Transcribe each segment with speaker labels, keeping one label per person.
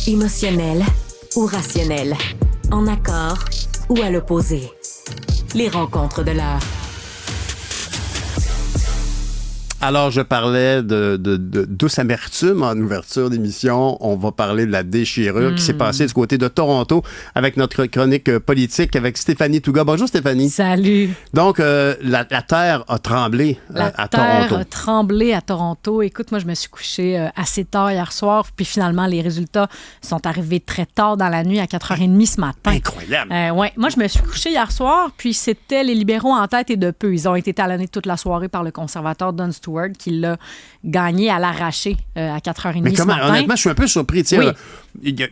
Speaker 1: Émotionnel ou rationnel? En accord ou à l'opposé? Les rencontres de l'heure.
Speaker 2: Alors, je parlais de douce amertume en ouverture d'émission. On va parler de la déchirure qui s'est passée du côté de Toronto avec notre chronique politique avec Stéphanie Touga. Bonjour Stéphanie.
Speaker 3: Salut.
Speaker 2: Donc, la terre a tremblé à Toronto.
Speaker 3: La terre a tremblé à Toronto. Écoute, moi, je me suis couchée assez tard hier soir, puis finalement, les résultats sont arrivés très tard dans la nuit, à 4h30 ce matin.
Speaker 2: Incroyable.
Speaker 3: Ouais. Moi, je me suis couchée hier soir, puis c'était les libéraux en tête et de peu. Ils ont été talonnés toute la soirée par le conservateur Don Stewart, qui l'a gagné à l'arraché à 4h30
Speaker 2: Mais comment,
Speaker 3: ce matin.
Speaker 2: honnêtement, je suis un peu surpris.
Speaker 3: Oui.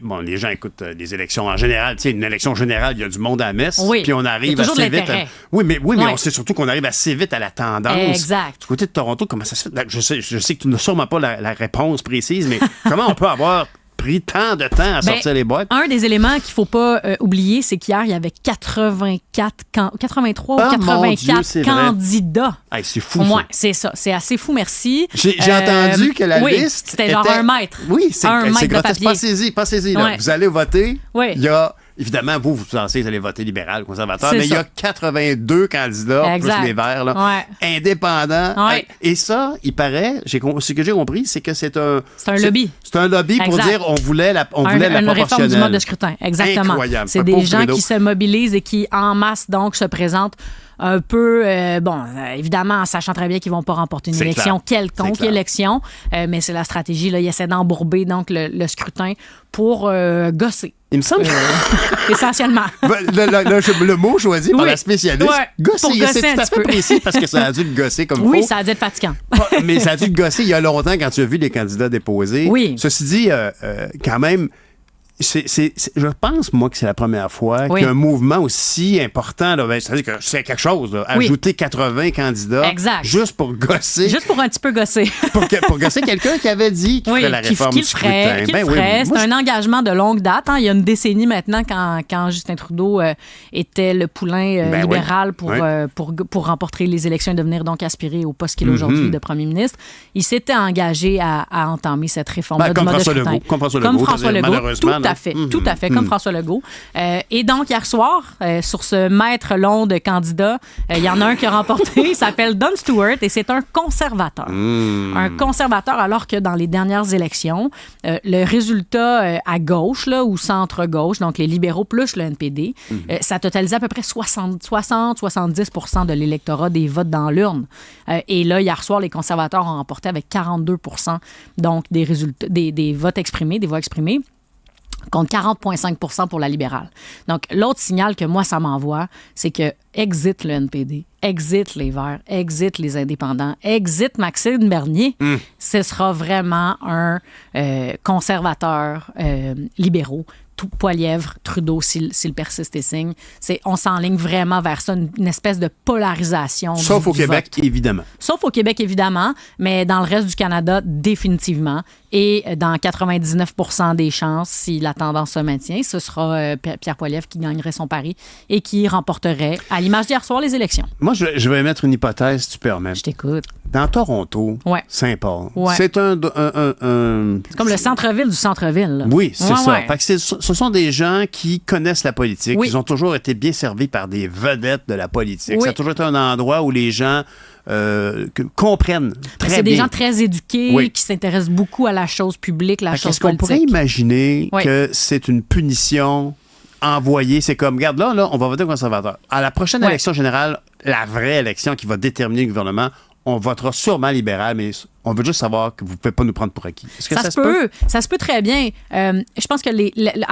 Speaker 2: Bon, les gens écoutent des élections en général. Une élection générale, il y a du monde à la messe.
Speaker 3: Oui.
Speaker 2: Puis on arrive
Speaker 3: toujours
Speaker 2: assez
Speaker 3: de
Speaker 2: vite.
Speaker 3: l'intérêt.
Speaker 2: Oui, mais on sait surtout qu'on arrive assez vite à la tendance.
Speaker 3: Exact.
Speaker 2: Du côté de Toronto, comment ça se fait? Je sais que tu n'as sûrement pas la réponse précise, mais comment on peut avoir pris tant de temps à sortir les boîtes?
Speaker 3: Un des éléments qu'il ne faut pas oublier, c'est qu'hier, il y avait 83 ou 84 candidats.
Speaker 2: Hey, c'est fou,
Speaker 3: Ouais,
Speaker 2: ça.
Speaker 3: c'est ça. C'est assez fou, merci.
Speaker 2: J'ai entendu que la
Speaker 3: oui,
Speaker 2: liste
Speaker 3: c'était genre 1 mètre.
Speaker 2: Oui, c'est
Speaker 3: mètre de
Speaker 2: grotesque.
Speaker 3: papier.
Speaker 2: Passez-y. Là.
Speaker 3: Ouais.
Speaker 2: Vous allez voter.
Speaker 3: Oui.
Speaker 2: Il y a... Évidemment, vous pensez que vous allez voter libéral, conservateur,
Speaker 3: C'est
Speaker 2: mais il y a
Speaker 3: ça.
Speaker 2: 82 candidats,
Speaker 3: Exact.
Speaker 2: plus les Verts, là,
Speaker 3: Ouais.
Speaker 2: indépendants.
Speaker 3: Ouais.
Speaker 2: Et ça, il paraît, ce que j'ai compris, c'est que c'est un
Speaker 3: lobby.
Speaker 2: C'est un lobby pour
Speaker 3: Exact.
Speaker 2: dire on voulait la
Speaker 3: Une réforme
Speaker 2: proportionnelle.
Speaker 3: du mode de scrutin. Exactement.
Speaker 2: Incroyable.
Speaker 3: C'est
Speaker 2: Fait
Speaker 3: des
Speaker 2: pauvre
Speaker 3: gens
Speaker 2: Trudeau.
Speaker 3: qui se mobilisent et qui, en masse, donc, se présentent un peu, évidemment, en sachant très bien qu'ils ne vont pas remporter une
Speaker 2: C'est
Speaker 3: élection,
Speaker 2: clair.
Speaker 3: quelconque
Speaker 2: C'est clair.
Speaker 3: élection, mais c'est la stratégie. Là, ils essaient d'embourber donc, le scrutin pour gosser.
Speaker 2: Il me semble
Speaker 3: Essentiellement.
Speaker 2: le mot choisi par
Speaker 3: Oui.
Speaker 2: la spécialiste,
Speaker 3: Ouais.
Speaker 2: gosser,
Speaker 3: Pour gosser
Speaker 2: c'est
Speaker 3: un
Speaker 2: tout à
Speaker 3: petit
Speaker 2: fait
Speaker 3: peu.
Speaker 2: précis parce que ça a dû le gosser comme
Speaker 3: Oui,
Speaker 2: faut.
Speaker 3: ça a dû être fatigant.
Speaker 2: Mais ça a dû te gosser il y a longtemps quand tu as vu les candidats déposés.
Speaker 3: Oui.
Speaker 2: Ceci dit, quand même, je pense, moi, que c'est la première fois
Speaker 3: Oui.
Speaker 2: qu'il y a un mouvement aussi important. Là, c'est-à-dire que c'est quelque chose. Là,
Speaker 3: Oui.
Speaker 2: ajouter 80 candidats
Speaker 3: Exact.
Speaker 2: juste pour gosser.
Speaker 3: Juste pour un petit peu gosser.
Speaker 2: pour gosser quelqu'un qui avait dit qu'il ferait la réforme
Speaker 3: qu'il
Speaker 2: du
Speaker 3: ferait,
Speaker 2: scrutin.
Speaker 3: qu'il
Speaker 2: Ben oui,
Speaker 3: ferait.
Speaker 2: moi,
Speaker 3: C'est un engagement de longue date. Hein. Il y a une décennie maintenant, quand Justin Trudeau était le poulain
Speaker 2: Ben
Speaker 3: libéral
Speaker 2: oui.
Speaker 3: pour remporter les élections et devenir donc aspiré au poste qu'il a aujourd'hui de premier ministre, il s'était engagé à entamer cette réforme-là du mode de scrutin.
Speaker 2: Comme François Legault, malheureusement.
Speaker 3: Tout à fait, comme François Legault. Et donc, hier soir, sur ce mètre long de candidats, il y en a un qui a remporté, il s'appelle Don Stewart et c'est un conservateur. Un conservateur, alors que dans les dernières élections, le résultat à gauche, là, ou centre-gauche, donc les libéraux plus le NPD, ça totalisait à peu près 60-70% de l'électorat des votes dans l'urne. Et là, hier soir, les conservateurs ont remporté avec 42% donc des résultats, des votes exprimés, des voix exprimées, contre 40,5% pour la libérale. Donc, l'autre signal que moi, ça m'envoie, c'est que exit le NPD, exit les Verts, exit les indépendants, exit Maxime Bernier, ce sera vraiment un conservateur libéraux, tout Poilievre, Trudeau, s'il persiste et signe. On s'enligne vraiment vers ça, une espèce de polarisation.
Speaker 2: Sauf au
Speaker 3: du
Speaker 2: Québec,
Speaker 3: vote.
Speaker 2: évidemment.
Speaker 3: Sauf au Québec, évidemment, mais dans le reste du Canada, définitivement. Et dans 99% des chances, si la tendance se maintient, ce sera Pierre Poilievre qui gagnerait son pari et qui remporterait, à l'image d'hier soir, les élections.
Speaker 2: Moi, je vais mettre une hypothèse, si tu permets.
Speaker 3: Je t'écoute.
Speaker 2: Dans Toronto,
Speaker 3: Ouais.
Speaker 2: Saint-Paul,
Speaker 3: Ouais.
Speaker 2: c'est un
Speaker 3: C'est comme le centre-ville du centre-ville. Là.
Speaker 2: Oui, c'est
Speaker 3: Ouais,
Speaker 2: ça.
Speaker 3: ouais.
Speaker 2: Fait que ce sont des gens qui connaissent la politique.
Speaker 3: Oui.
Speaker 2: Ils ont toujours été bien servis par des vedettes de la politique.
Speaker 3: Oui.
Speaker 2: Ça a toujours été un endroit où les gens comprennent très bien.
Speaker 3: C'est des gens très éduqués,
Speaker 2: Oui.
Speaker 3: qui s'intéressent beaucoup à la chose publique, la chose
Speaker 2: Est-ce qu'on
Speaker 3: politique.
Speaker 2: pourrait imaginer
Speaker 3: Oui.
Speaker 2: que c'est une punition envoyée? C'est comme, regarde, là, on va voter conservateur. À la prochaine
Speaker 3: Ouais.
Speaker 2: élection générale, la vraie élection qui va déterminer le gouvernement, on votera sûrement libéral, mais on veut juste savoir que vous ne pouvez pas nous prendre pour acquis. Est-ce que ça se peut?
Speaker 3: Ça se peut très bien. Je pense que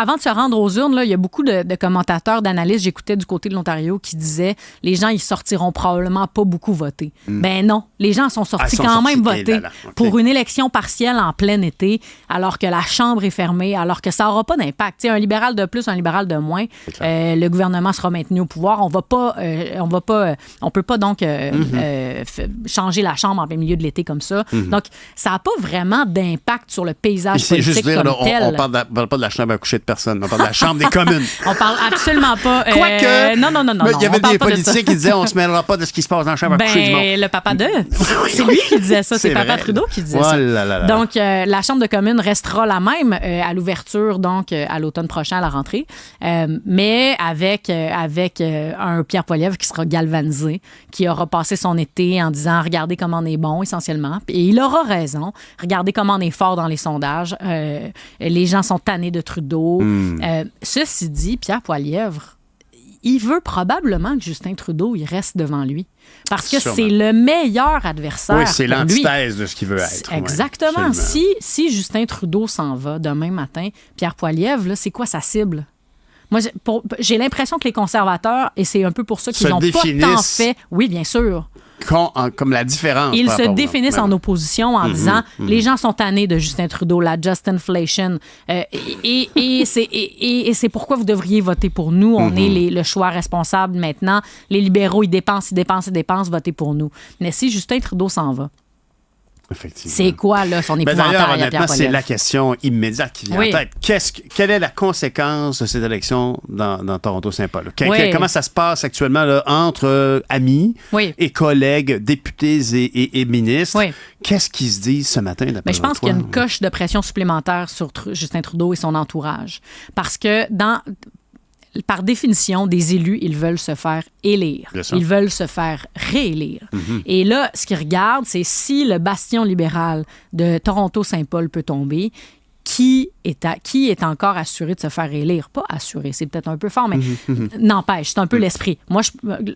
Speaker 3: avant de se rendre aux urnes, là, il y a beaucoup de commentateurs, d'analystes, j'écoutais du côté de l'Ontario, qui disaient les gens, ils sortiront probablement pas beaucoup voter. Ben non, les gens sont sortis même voter pour une élection partielle en plein été, alors que la Chambre est fermée, alors que ça n'aura pas d'impact. T'sais, un libéral de plus, un libéral de moins, le gouvernement sera maintenu au pouvoir. On peut pas donc changer la Chambre en plein milieu de l'été comme ça. Donc, ça n'a pas vraiment d'impact sur le paysage
Speaker 2: C'est
Speaker 3: politique
Speaker 2: juste dire,
Speaker 3: comme
Speaker 2: là,
Speaker 3: tel.
Speaker 2: on parle pas de la chambre à coucher de personne, on parle de la chambre des communes.
Speaker 3: On parle absolument pas...
Speaker 2: Quoique,
Speaker 3: non.
Speaker 2: il y avait
Speaker 3: on parle
Speaker 2: des
Speaker 3: pas de
Speaker 2: politiciens
Speaker 3: ça.
Speaker 2: qui disaient on se mêlera pas de ce qui se passe dans la chambre à coucher du monde.
Speaker 3: Le papa de... c'est lui qui disait ça, c'est Papa
Speaker 2: vrai.
Speaker 3: Trudeau qui disait
Speaker 2: Oh
Speaker 3: ça.
Speaker 2: là là là.
Speaker 3: Donc, la Chambre de communes restera la même à l'ouverture, donc à l'automne prochain, à la rentrée, mais avec un Pierre Poilievre qui sera galvanisé, qui aura passé son été en disant « Regardez comment on est bon, essentiellement. » Et il aura raison. Regardez comment on est fort dans les sondages. Les gens sont tannés de Trudeau. Ceci dit, Pierre Poilievre, il veut probablement que Justin Trudeau il reste devant lui. Parce que
Speaker 2: Sûrement.
Speaker 3: c'est le meilleur adversaire.
Speaker 2: Oui, c'est
Speaker 3: pour lui.
Speaker 2: l'antithèse de ce qu'il veut être.
Speaker 3: Exactement.
Speaker 2: Ouais,
Speaker 3: Si Justin Trudeau s'en va demain matin, Pierre Poilievre, là, c'est quoi sa cible? Moi, j'ai l'impression que les conservateurs, et c'est un peu pour ça qu'ils n'ont pas tant fait... Oui, bien sûr.
Speaker 2: Comme la différence.
Speaker 3: Ils
Speaker 2: par
Speaker 3: se
Speaker 2: rapport
Speaker 3: définissent en opposition en disant les gens sont tannés de Justin Trudeau, la Justinflation. Et c'est pourquoi vous devriez voter pour nous. On est le choix responsable maintenant. Les libéraux, ils dépensent, votez pour nous. Mais si Justin Trudeau s'en va,
Speaker 2: Effectivement.
Speaker 3: c'est quoi là, son épouvantail
Speaker 2: D'ailleurs,
Speaker 3: à
Speaker 2: honnêtement,
Speaker 3: Pierre
Speaker 2: c'est
Speaker 3: Poilievre?
Speaker 2: la question immédiate qui vient
Speaker 3: Oui.
Speaker 2: en tête. Quelle est la conséquence de cette élection dans Toronto-Saint-Paul?
Speaker 3: Oui.
Speaker 2: Comment ça se passe actuellement là, entre amis
Speaker 3: Oui.
Speaker 2: et collègues, députés et ministres?
Speaker 3: Oui.
Speaker 2: Qu'est-ce qu'ils se disent ce matin?
Speaker 3: Mais je pense qu'il y a une coche de pression supplémentaire sur Justin Trudeau et son entourage. Parce que par définition, des élus, ils veulent se faire élire. Ils veulent se faire réélire. Et là, ce qu'ils regardent, c'est si le bastion libéral de Toronto-Saint-Paul peut tomber, qui est encore assuré de se faire élire? Pas assuré, c'est peut-être un peu fort, mais n'empêche, c'est un peu l'esprit. Moi,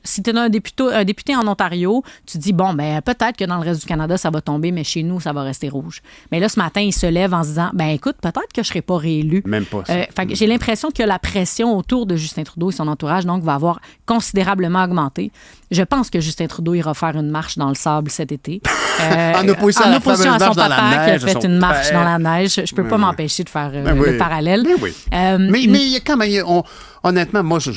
Speaker 3: si tu es un député en Ontario, tu dis, bon, ben peut-être que dans le reste du Canada, ça va tomber, mais chez nous, ça va rester rouge. Mais là, ce matin, il se lève en se disant, ben écoute, peut-être que je ne serai pas réélu.
Speaker 2: Même pas ça.
Speaker 3: Fait que j'ai l'impression que la pression autour de Justin Trudeau et son entourage, donc, va avoir considérablement augmenté. Je pense que Justin Trudeau ira faire une marche dans le sable cet été.
Speaker 2: En opposition à
Speaker 3: à son
Speaker 2: fameuse marche dans la
Speaker 3: papa qui a
Speaker 2: neige, à
Speaker 3: fait
Speaker 2: son
Speaker 3: une marche
Speaker 2: père.
Speaker 3: dans la neige. Je peux pas m'empêcher de faire
Speaker 2: oui.
Speaker 3: le parallèle.
Speaker 2: Mais oui. Mais il y a quand même... Honnêtement, moi, je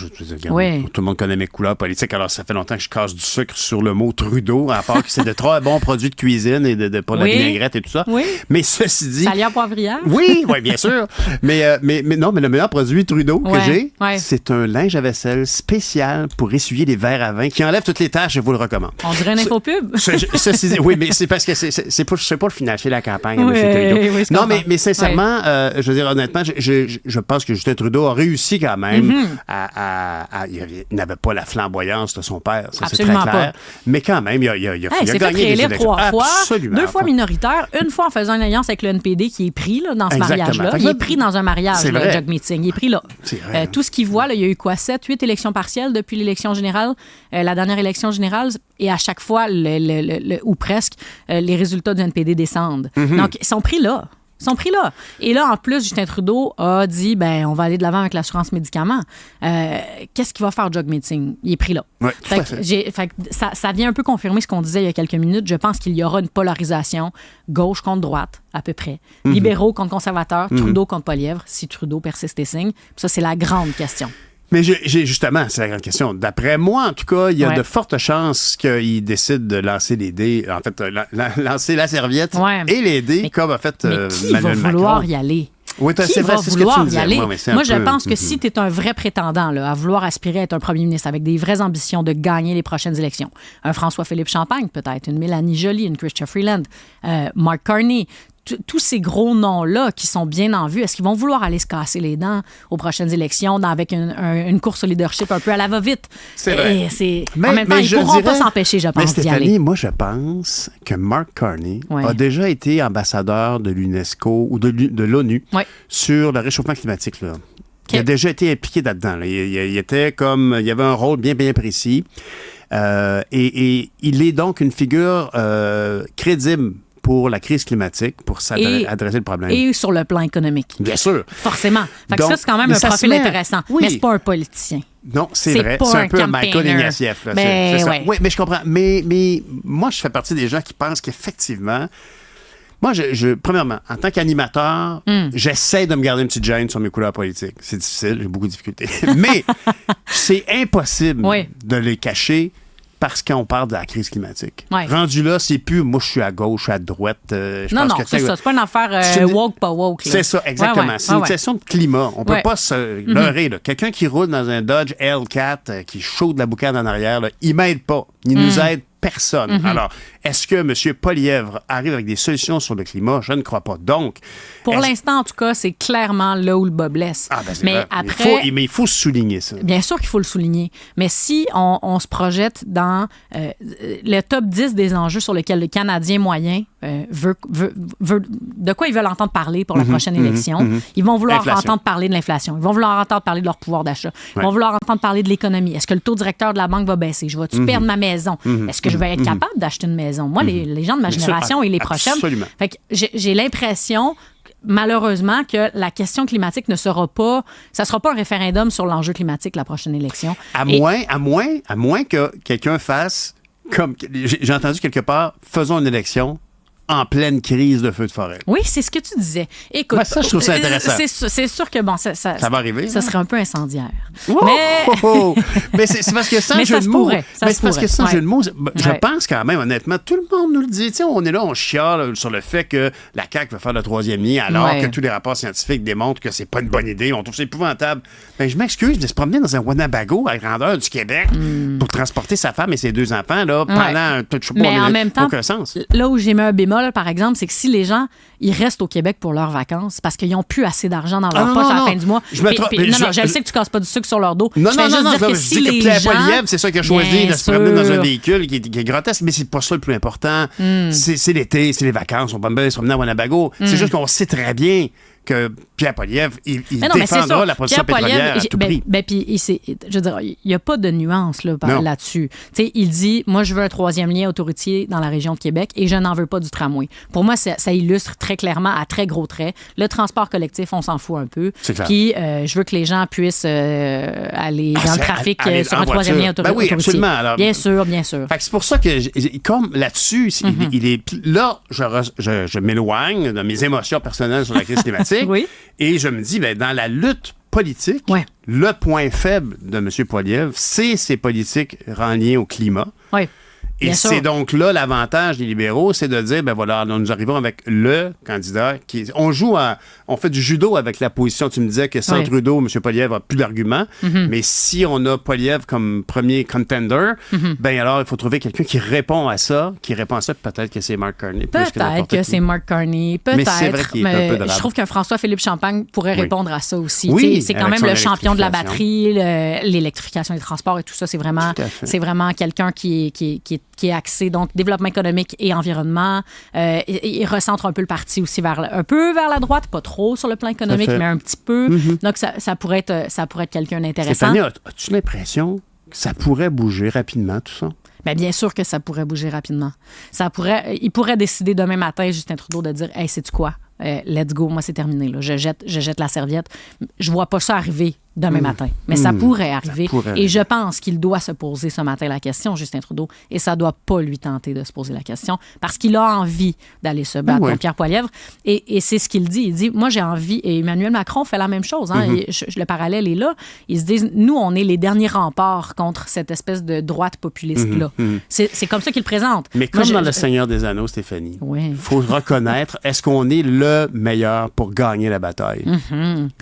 Speaker 3: Oui.
Speaker 2: tout le monde connaît mes couleurs politiques, alors ça fait longtemps que je casse du sucre sur le mot Trudeau, à part que c'est de très bons produits de cuisine et pour la vinaigrette et tout ça.
Speaker 3: Oui.
Speaker 2: Mais ceci dit...
Speaker 3: Salière poivrière?
Speaker 2: Oui, bien sûr. mais non, mais le meilleur produit Trudeau que j'ai,
Speaker 3: ouais.
Speaker 2: c'est un linge à vaisselle spécial pour essuyer les verres à vin qui enlève toutes les taches, je vous le recommande.
Speaker 3: On dirait un infopub.
Speaker 2: Ceci dit, oui, mais c'est parce que c'est pas le financer la campagne.
Speaker 3: Oui,
Speaker 2: M. Trudeau.
Speaker 3: oui, je
Speaker 2: non,
Speaker 3: comprends.
Speaker 2: mais sincèrement, je veux dire, honnêtement, je pense que Justin Trudeau a réussi quand même il n'avait pas la flamboyance de son père, ça c'est très
Speaker 3: Absolument
Speaker 2: clair.
Speaker 3: pas.
Speaker 2: Mais quand même, il a
Speaker 3: Il s'est
Speaker 2: gagné
Speaker 3: fait
Speaker 2: des
Speaker 3: réélire
Speaker 2: élections.
Speaker 3: 3 fois,
Speaker 2: Absolument.
Speaker 3: 2 fois minoritaire, une fois en faisant une alliance avec le NPD qui est pris là, dans ce
Speaker 2: Exactement.
Speaker 3: mariage-là.
Speaker 2: Fait que
Speaker 3: Il
Speaker 2: là,
Speaker 3: est pris dans un mariage,
Speaker 2: c'est
Speaker 3: le
Speaker 2: vrai.
Speaker 3: Jog Meeting. Il est pris là.
Speaker 2: C'est vrai.
Speaker 3: Tout ce qu'il voit, là, il y a eu quoi? 7, 8 élections partielles depuis l'élection générale, la dernière élection générale, et à chaque fois, ou presque, les résultats du NPD descendent. Donc, ils sont pris là. Et là, en plus, Justin Trudeau a dit, ben, on va aller de l'avant avec l'assurance médicaments. Qu'est-ce qu'il va faire, Jog Meeting? Il est pris là.
Speaker 2: Oui, tout à fait.
Speaker 3: Fait que ça vient un peu confirmer ce qu'on disait il y a quelques minutes. Je pense qu'il y aura une polarisation gauche contre droite, à peu près. Libéraux contre conservateurs, Trudeau contre Poilievre, si Trudeau persiste et signe. Puis ça, c'est la grande question.
Speaker 2: Mais justement, c'est la grande question. D'après moi, en tout cas, il y a
Speaker 3: Ouais.
Speaker 2: de fortes chances qu'il décide de lancer les dés, en fait, lancer la serviette
Speaker 3: Ouais.
Speaker 2: et les dés, comme a fait
Speaker 3: Mais qui va
Speaker 2: Emmanuel
Speaker 3: vouloir
Speaker 2: Macron.
Speaker 3: y aller?
Speaker 2: Oui,
Speaker 3: Qui
Speaker 2: c'est vrai,
Speaker 3: va
Speaker 2: c'est ce que tu
Speaker 3: vouloir
Speaker 2: me
Speaker 3: y
Speaker 2: disais.
Speaker 3: aller?
Speaker 2: Ouais, mais c'est
Speaker 3: Moi,
Speaker 2: un
Speaker 3: je
Speaker 2: peu-
Speaker 3: pense que si tu es un vrai prétendant là, à vouloir aspirer à être un premier ministre avec des vraies ambitions de gagner les prochaines élections, un François-Philippe Champagne peut-être, une Mélanie Joly, une Chrystia Freeland, Mark Carney, tous ces gros noms-là qui sont bien en vue, est-ce qu'ils vont vouloir aller se casser les dents aux prochaines élections avec une course au leadership un peu à la va-vite?
Speaker 2: C'est vrai.
Speaker 3: Et en même temps, ils
Speaker 2: je
Speaker 3: ne pourront pas
Speaker 2: dirais-
Speaker 3: s'empêcher, je
Speaker 2: Mais
Speaker 3: pense, d'y
Speaker 2: Stéphanie,
Speaker 3: aller.
Speaker 2: moi, je pense que Mark Carney
Speaker 3: Ouais.
Speaker 2: a déjà été ambassadeur de l'UNESCO ou de l'ONU
Speaker 3: Ouais.
Speaker 2: sur le réchauffement climatique. Là. Il a déjà été impliqué là-dedans. Là. Il était comme... Il avait un rôle bien, bien précis. Et il est donc une figure crédible pour la crise climatique, pour adresser le problème.
Speaker 3: Et sur le plan économique.
Speaker 2: Bien sûr.
Speaker 3: Forcément. Fait que
Speaker 2: Donc,
Speaker 3: ça, c'est quand même
Speaker 2: mais
Speaker 3: un
Speaker 2: ça se
Speaker 3: profil
Speaker 2: met-
Speaker 3: intéressant.
Speaker 2: Oui.
Speaker 3: Mais c'est pas un politicien.
Speaker 2: Non, c'est
Speaker 3: C'est
Speaker 2: vrai.
Speaker 3: pas
Speaker 2: C'est
Speaker 3: un
Speaker 2: un peu Michael
Speaker 3: campaigner.
Speaker 2: Ignatieff. Là.
Speaker 3: Ben,
Speaker 2: c'est ça.
Speaker 3: ouais.
Speaker 2: Oui, mais je comprends. Mais moi, je fais partie des gens qui pensent qu'effectivement... Moi, premièrement, en tant qu'animateur, j'essaie de me garder une petite gêne sur mes couleurs politiques. C'est difficile, j'ai beaucoup de difficultés. Mais c'est impossible
Speaker 3: Oui.
Speaker 2: de les cacher parce qu'on parle de la crise climatique.
Speaker 3: Ouais.
Speaker 2: Rendu là, c'est plus moi, je suis à gauche, je suis à droite. Je
Speaker 3: Non,
Speaker 2: pense
Speaker 3: non,
Speaker 2: que
Speaker 3: c'est ça. C'est pas une affaire woke, pas woke. Là.
Speaker 2: C'est ça, exactement. C'est une question de climat. On peut pas se leurrer. Là. Quelqu'un qui roule dans un Dodge L4 qui chaud de la boucane en arrière, là, il m'aide pas. Il nous aide personne. Alors, est-ce que M. Poilievre arrive avec des solutions sur le climat? Je ne crois pas. Donc,
Speaker 3: pour l'instant, en tout cas, c'est clairement là où le bas blesse.
Speaker 2: Ah, ben c'est
Speaker 3: mais
Speaker 2: vrai.
Speaker 3: après,
Speaker 2: il faut souligner ça.
Speaker 3: Bien sûr qu'il faut le souligner. Mais si on se projette dans le top 10 des enjeux sur lesquels le Canadien moyen veut de quoi ils veulent entendre parler pour la prochaine élection, ils vont vouloir entendre parler de l'inflation. Ils vont vouloir entendre parler de leur pouvoir d'achat. Ils vont vouloir entendre parler de l'économie. Est-ce que le taux directeur de la banque va baisser? Je vais-tu perdre ma maison? Est-ce que je vais être capable d'acheter une maison? Moi, les gens de ma génération et les prochaines, fait que j'ai l'impression malheureusement que la question climatique ne sera pas... Ça ne sera pas un référendum sur l'enjeu climatique la prochaine élection. À
Speaker 2: moins que quelqu'un fasse comme... J'ai entendu quelque part, faisons une élection en pleine crise de feu de forêt.
Speaker 3: Oui, c'est ce que tu disais. Écoute,
Speaker 2: ça, je trouve ça intéressant.
Speaker 3: C'est sûr que, bon, ça
Speaker 2: va arriver.
Speaker 3: Ça serait un peu incendiaire.
Speaker 2: Oh, mais c'est parce que sans jeu de mots... C'est parce que sans jeu de mots, je pense quand même, honnêtement, tout le monde nous le dit. T'sais, on est là, on chiale sur le fait que la CAQ veut faire le troisième lien, alors que tous les rapports scientifiques démontrent que c'est pas une bonne idée. On trouve ça épouvantable. Ben, je m'excuse de se promener dans un Winnebago à grandeur du Québec pour transporter sa femme et ses 2 enfants là, pendant un peu de choix.
Speaker 3: Mais en même temps,
Speaker 2: aucun sens.
Speaker 3: Là où j'ai mis un bémol, par exemple, c'est que si les gens ils restent au Québec pour leurs vacances parce qu'ils n'ont plus assez d'argent dans leur poche à la fin du mois. Je le sais que tu casses pas du sucre sur leur dos.
Speaker 2: Non,
Speaker 3: je dis que
Speaker 2: Pierre Poilievre, c'est ça qu'il a choisi de se promener dans un véhicule qui est grotesque, mais c'est pas ça le plus important. C'est l'été, c'est les vacances, on peut bien se promener à Winnebago. C'est juste qu'on sait très bien que Pierre Poilievre, il défendra la production pétrolière à tout prix.
Speaker 3: Je veux dire, il n'y a pas de nuance là-dessus. Il dit, moi, je veux un 3e lien autoroutier dans la région de Québec et je n'en veux pas du tramway. Pour moi, ça illustre très clairement, à très gros traits, le transport collectif, on s'en fout un peu. Puis, je veux que les gens puissent aller dans le trafic sur un 3e lien autoroutier.
Speaker 2: Oui, absolument. Alors,
Speaker 3: bien sûr.
Speaker 2: C'est pour ça que, comme là-dessus, là, je m'éloigne de mes émotions personnelles sur la crise climatique.
Speaker 3: Oui.
Speaker 2: Et je me dis, dans la lutte politique, le point faible de M. Poilievre, c'est ses politiques reliées au climat.
Speaker 3: Oui.
Speaker 2: Et c'est donc là l'avantage des libéraux, c'est de dire, nous arrivons avec le candidat qui... On fait du judo avec la position. Tu me disais que sans Trudeau, M. Poilievre n'a plus d'arguments. Mais si on a Poilievre comme premier contender, alors il faut trouver quelqu'un qui répond à ça. Peut-être que c'est Mark Carney.
Speaker 3: Peut-être que c'est Mark Carney. Peut-être.
Speaker 2: Mais c'est vrai qu'il est un peu de
Speaker 3: je trouve qu'un François-Philippe Champagne pourrait répondre à ça aussi.
Speaker 2: Oui,
Speaker 3: c'est quand même le champion de la batterie, l'électrification des transports et tout ça. C'est vraiment quelqu'un qui est axé, donc, développement économique et environnement. Il recentre un peu le parti aussi un peu vers la droite, pas trop sur le plan économique, mais un petit peu. Donc, ça pourrait être quelqu'un d'intéressant.
Speaker 2: Stéphanie, as-tu l'impression que ça pourrait bouger rapidement, tout ça?
Speaker 3: Bien sûr que ça pourrait bouger rapidement. Il pourrait décider demain matin, Justin Trudeau, de dire « Hey, sais-tu quoi? Let's go, moi, c'est terminé. Là. Je jette la serviette. » Je vois pas ça arriver demain matin. Mais ça pourrait arriver. Et je pense qu'il doit se poser ce matin la question, Justin Trudeau, et ça doit pas lui tenter de se poser la question parce qu'il a envie d'aller se battre contre Pierre Poilievre. Et c'est ce qu'il dit. Il dit, moi, j'ai envie... Et Emmanuel Macron fait la même chose. Hein? Le parallèle est là. Ils se disent, nous, on est les derniers remparts contre cette espèce de droite populiste-là. C'est comme ça qu'il le présente.
Speaker 2: Mais comme dans Le Seigneur des Anneaux, Stéphanie, il faut reconnaître, est-ce qu'on est le meilleur pour gagner la bataille?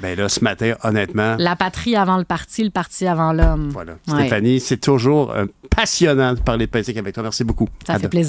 Speaker 2: Là, ce matin, honnêtement...
Speaker 3: La patrie avant le parti avant l'homme.
Speaker 2: Voilà. Stéphanie, c'est toujours passionnant de parler de politique avec toi. Merci beaucoup.
Speaker 3: Ça fait plaisir.